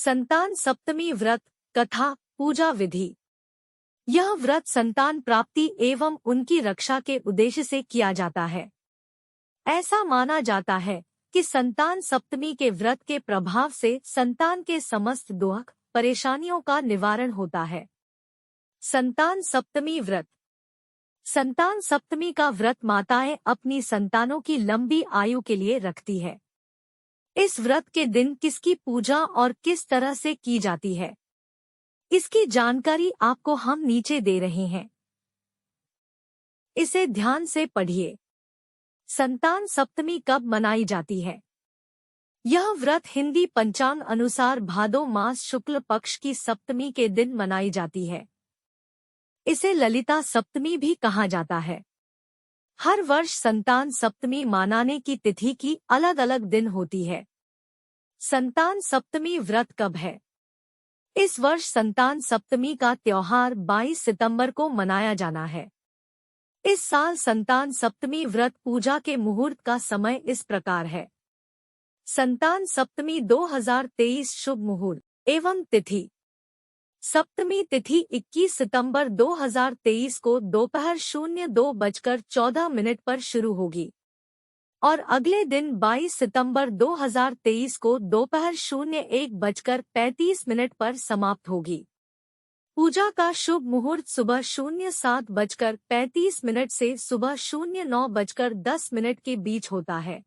संतान सप्तमी व्रत कथा पूजा विधि। यह व्रत संतान प्राप्ति एवं उनकी रक्षा के उद्देश्य से किया जाता है। ऐसा माना जाता है कि संतान सप्तमी के व्रत के प्रभाव से संतान के समस्त दुख परेशानियों का निवारण होता है। संतान सप्तमी व्रत। संतान सप्तमी का व्रत माताएं अपनी संतानों की लंबी आयु के लिए रखती है। इस व्रत के दिन किसकी पूजा और किस तरह से की जाती है, इसकी जानकारी आपको हम नीचे दे रहे हैं। इसे ध्यान से पढ़िए। संतान सप्तमी कब मनाई जाती है? यह व्रत हिंदी पंचांग अनुसार भादो मास शुक्ल पक्ष की सप्तमी के दिन मनाई जाती है। इसे ललिता सप्तमी भी कहा जाता है। हर वर्ष संतान सप्तमी मनाने की तिथि की अलग अलग दिन होती है। संतान सप्तमी व्रत कब है? इस वर्ष संतान सप्तमी का त्योहार 22 सितंबर को मनाया जाना है। इस साल संतान सप्तमी व्रत पूजा के मुहूर्त का समय इस प्रकार है। संतान सप्तमी 2023 शुभ मुहूर्त एवं तिथि। सप्तमी तिथि 21 सितंबर 2023 को दोपहर 02:14 पर शुरू होगी और अगले दिन 22 सितंबर 2023 को दोपहर 01:35 पर समाप्त होगी। पूजा का शुभ मुहूर्त सुबह 07:35 से सुबह 09:10 के बीच होता है।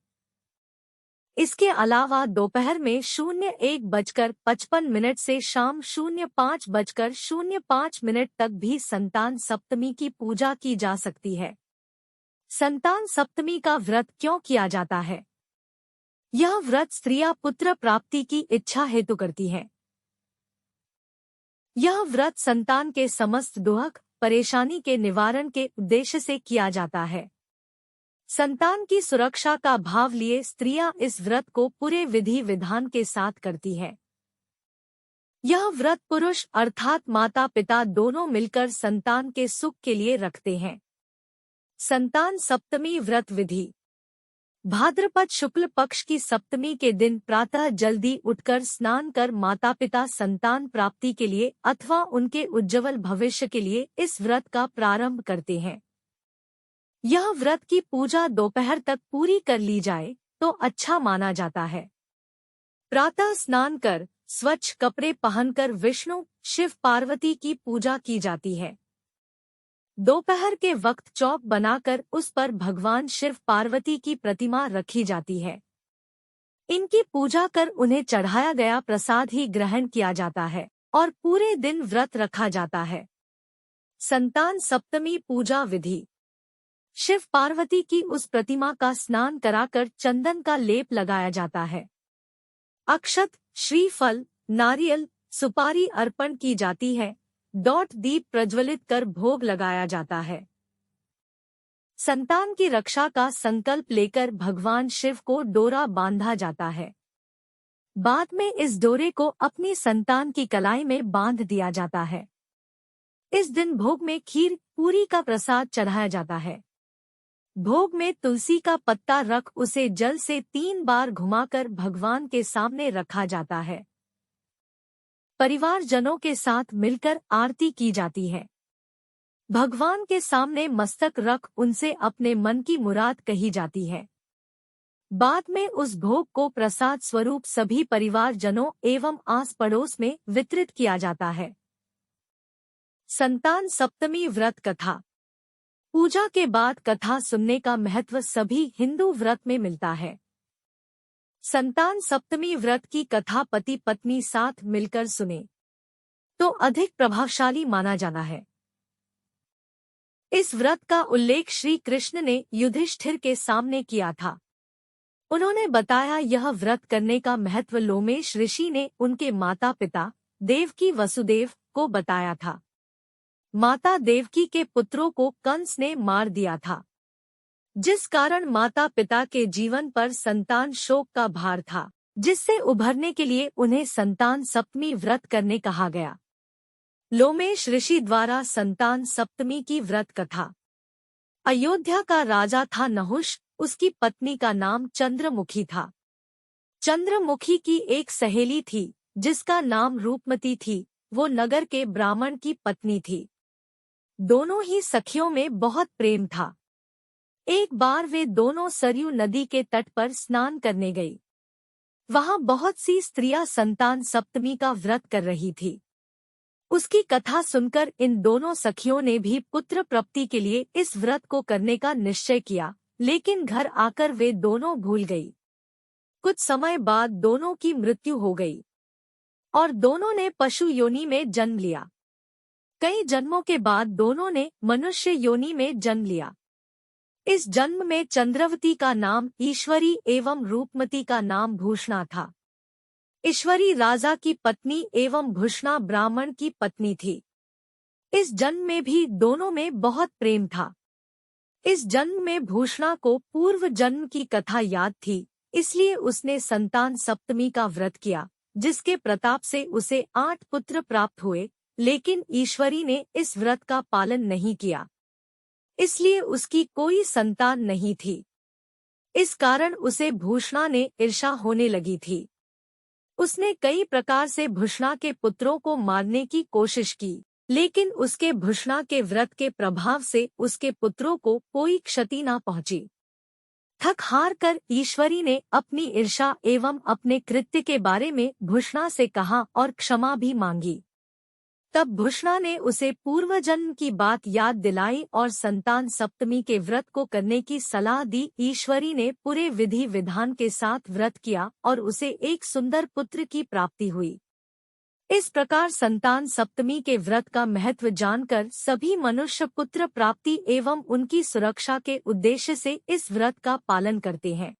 इसके अलावा दोपहर में 01:55 से शाम 05:05 तक भी संतान सप्तमी की पूजा की जा सकती है। संतान सप्तमी का व्रत क्यों किया जाता है? यह व्रत स्त्रियां पुत्र प्राप्ति की इच्छा हेतु करती हैं। यह व्रत संतान के समस्त दुख परेशानी के निवारण के उद्देश्य से किया जाता है। संतान की सुरक्षा का भाव लिए स्त्रियां इस व्रत को पूरे विधि विधान के साथ करती हैं। यह व्रत पुरुष अर्थात माता पिता दोनों मिलकर संतान के सुख के लिए रखते हैं। संतान सप्तमी व्रत विधि। भाद्रपद शुक्ल पक्ष की सप्तमी के दिन प्रातः जल्दी उठकर स्नान कर माता पिता संतान प्राप्ति के लिए अथवा उनके उज्ज्वल भविष्य के लिए इस व्रत का प्रारंभ करते हैं। यह व्रत की पूजा दोपहर तक पूरी कर ली जाए तो अच्छा माना जाता है। प्रातः स्नान कर स्वच्छ कपड़े पहनकर विष्णु शिव पार्वती की पूजा की जाती है। दोपहर के वक्त चौक बनाकर उस पर भगवान शिव पार्वती की प्रतिमा रखी जाती है। इनकी पूजा कर उन्हें चढ़ाया गया प्रसाद ही ग्रहण किया जाता है और पूरे दिन व्रत रखा जाता है। संतान सप्तमी पूजा विधि। शिव पार्वती की उस प्रतिमा का स्नान कराकर चंदन का लेप लगाया जाता है। अक्षत, श्रीफल, नारियल, सुपारी अर्पण की जाती है। दीप प्रज्वलित कर भोग लगाया जाता है। संतान की रक्षा का संकल्प लेकर भगवान शिव को डोरा बांधा जाता है। बाद में इस डोरे को अपनी संतान की कलाई में बांध दिया जाता है। इस दिन भोग में खीर पूरी का प्रसाद चढ़ाया जाता है। भोग में तुलसी का पत्ता रख उसे जल से 3 बार घुमाकर भगवान के सामने रखा जाता है। परिवारजनों के साथ मिलकर आरती की जाती है। भगवान के सामने मस्तक रख उनसे अपने मन की मुराद कही जाती है। बाद में उस भोग को प्रसाद स्वरूप सभी परिवारजनों एवं आस पड़ोस में वितरित किया जाता है। संतान सप्तमी व्रत कथा। पूजा के बाद कथा सुनने का महत्व सभी हिंदू व्रत में मिलता है। संतान सप्तमी व्रत की कथा पति पत्नी साथ मिलकर सुने तो अधिक प्रभावशाली माना जाना है। इस व्रत का उल्लेख श्री कृष्ण ने युधिष्ठिर के सामने किया था। उन्होंने बताया यह व्रत करने का महत्व लोमेश ऋषि ने उनके माता पिता देवकी वसुदेव को बताया था। माता देवकी के पुत्रों को कंस ने मार दिया था, जिस कारण माता पिता के जीवन पर संतान शोक का भार था, जिससे उभरने के लिए उन्हें संतान सप्तमी व्रत करने कहा गया। लोमेश ऋषि द्वारा संतान सप्तमी की व्रत कथा। अयोध्या का राजा था नहुष, उसकी पत्नी का नाम चंद्रमुखी था। चंद्रमुखी की एक सहेली थी जिसका नाम रूपमती थी, वो नगर के ब्राह्मण की पत्नी थी। दोनों ही सखियों में बहुत प्रेम था। एक बार वे दोनों सरयू नदी के तट पर स्नान करने गई। वहां बहुत सी स्त्रियां संतान सप्तमी का व्रत कर रही थी। उसकी कथा सुनकर इन दोनों सखियों ने भी पुत्र प्राप्ति के लिए इस व्रत को करने का निश्चय किया, लेकिन घर आकर वे दोनों भूल गई। कुछ समय बाद दोनों की मृत्यु हो गई और दोनों ने पशु योनि में जन्म लिया। कई जन्मों के बाद दोनों ने मनुष्य योनि में जन्म लिया। इस जन्म में चंद्रवती का नाम ईश्वरी एवं रूपमती का नाम भूषणा था। ईश्वरी राजा की पत्नी एवं भूषणा ब्राह्मण की पत्नी थी। इस जन्म में भी दोनों में बहुत प्रेम था। इस जन्म में भूषणा को पूर्व जन्म की कथा याद थी, इसलिए उसने संतान सप्तमी का व्रत किया, जिसके प्रताप से उसे 8 पुत्र प्राप्त हुए। लेकिन ईश्वरी ने इस व्रत का पालन नहीं किया, इसलिए उसकी कोई संतान नहीं थी। इस कारण उसे भूषणा ने ईर्ष्या होने लगी थी। उसने कई प्रकार से भूषणा के पुत्रों को मारने की कोशिश की, लेकिन उसके भूषणा के व्रत के प्रभाव से उसके पुत्रों को कोई क्षति न पहुंची। थक हार कर ईश्वरी ने अपनी ईर्ष्या एवं अपने कृत्य के बारे में भूषणा से कहा और क्षमा भी मांगी। तब भूषणा ने उसे पूर्व जन्म की बात याद दिलाई और संतान सप्तमी के व्रत को करने की सलाह दी। ईश्वरी ने पूरे विधि विधान के साथ व्रत किया और उसे एक सुंदर पुत्र की प्राप्ति हुई। इस प्रकार संतान सप्तमी के व्रत का महत्व जानकर सभी मनुष्य पुत्र प्राप्ति एवं उनकी सुरक्षा के उद्देश्य से इस व्रत का पालन करते हैं।